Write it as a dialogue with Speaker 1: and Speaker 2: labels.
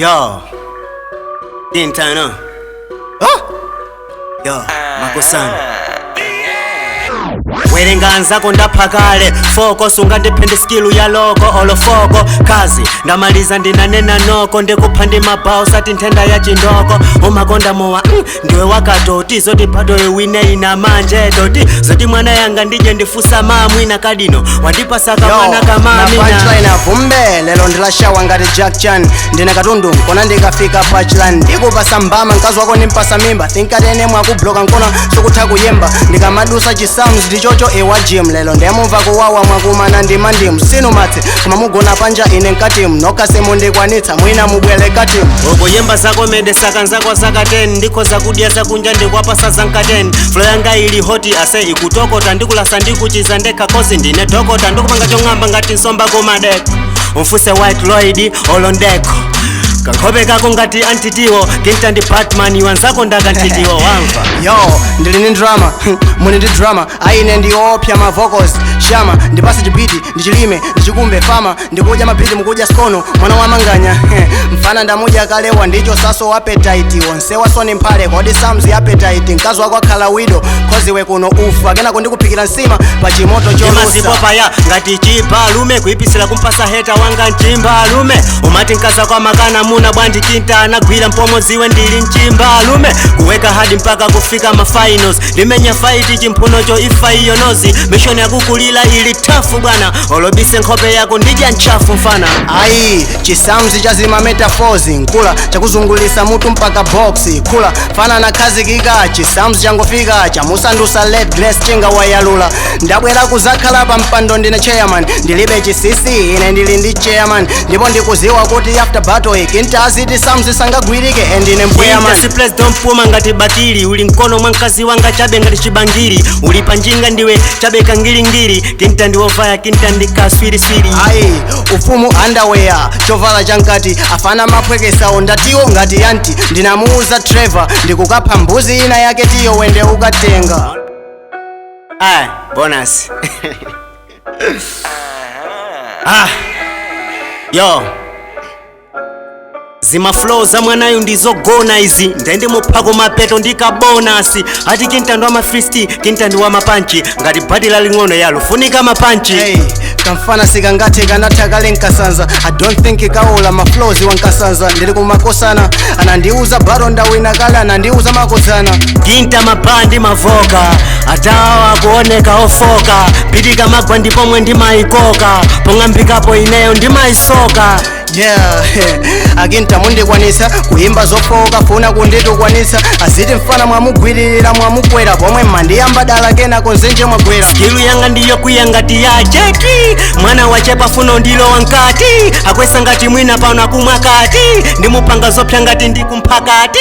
Speaker 1: Yo, Quintana. Yo, Makosana. Werenganza kondaphakale foko sungandipende skill ya loko olofoko kazi ndamaliza ndinanena noko ndikupha ndimabhawu sati nthenda ya chindoko umakonda mowa ndiwe wakatoti zoti bado iwine ina manje doti zoti mwana yanga ndije ndifusa mamwina kadino wandipasaka mwana kamamina
Speaker 2: punchline avumbe lelo ndilashawa ngati Jack Chan ndine katundu kona ndikafika punchline ndikupasa mbama mkazi wako nimpasa mimba thinkatene mwakubloka nkona sokutha kuyemba ndikamadusa chisounds ndichocho ewa gym lelo ndemumva kuwawa mwakumana ndima ndimu sinu matse koma mugona panja ine nkatimu nokasemu ndikwanitsa mwina mubwele katimu
Speaker 1: ukuyemba zako mede saka nzako saka 10 ndikhoza kudya zakunja ndikwapasa zanka 10 flow yanga ili hoti ase ikutokota ndikulasa ndikuchiza ndekha kozi ndine dokota ndikupanga chong'amba ngati nsomba kumadeko umfuse white lloyd olondeko kankhope kako ngati antitiwo kinta ndi batman wanzako ndakantitiwo wamva
Speaker 2: yo ndili ni drama muni ndi drama aine ndiopya ma vocals shama ndipase chibiti ndichilime ndichikumbe fama ndikudya mabiti mukudya skono mwana wamanganya mfana ndamudya kalewa ndicho saso appetite wonse wasoni mphale kodi sams appetite mkazi wako akhala wido khozi we kuno ufa kenako ndikuphikira nsima pa chimoto
Speaker 1: chomazipopaya ngati chibalume kuipisira kumpasa heta wanga mchimbalume umati nkaza kwa makana muna bwandi kinta anagwira mpomo ziwe ndili mchimbalume kuweka hadi mpaka kufika mafinals limenya fight chimphunocho ifa iyo nozi mission yakukulila ili tafu bwana olobise nkhope yako ndidya nchafu mfana
Speaker 2: ayi chisamzi chazima metaphors nkula chakuzungulisa mutu mpaka box kula fana na khazikika chisamzi changofika chamusandusa led glass chinga wayalula ndabwera kuzakhala pa mpando ndine chairman ndilibe chisisi ine ndili ndi chairman ndipo ndikuziwa kuti after battle kinta aziti samzi sangagwirike ndine mpweyaman
Speaker 1: si place don't puma ngati batili uli mkono mwa mkazi wanga chabe ngati chibangiri uli panjinga ndiwe chabe kangilingiri kinta ndiwovaya kinta ndikaswiriswiri
Speaker 2: ayi ufumu underwear chovala chankati afana mapwekesawo ndatiwo ngati yanti ndinamuuza Trevor ndikukapha mbuzi ina yake tiyo wende ukatenga
Speaker 1: bonus yo zima flow za mwanayu ndizogona izi ndende muphako mapeto ndikabonasi ati kintando wa mafristi kintando wa mapanchi ngati badi laling'ono yalo funika mapanchi
Speaker 2: hey, kamfana sikangati kanatha kale nkasanza I don't think kaola maflows wankasanza ndili kumakosana anandiuza baro ndawina kale anandiuza makosana
Speaker 1: kinta mabandi mavoka atawa kuoneka ofoka pitika magwa ndipomwe ndimayikoka pong'ambikapo ineyo ndimayisoka
Speaker 2: yeah akinta mundikwanisa kuimba zofoka funa kunditukwanisa aziti mfana mwamugwiririra mwamukwera pomwe mmandiyamba dala kenako nzenje mwagwera
Speaker 1: skilu yanga ndiyo kwiya ngati ya jeki mwana wachepa funo ndilo wankati akwesa ngati mwina paona kumwakati ndimupanga zopya ngati ndikumphakati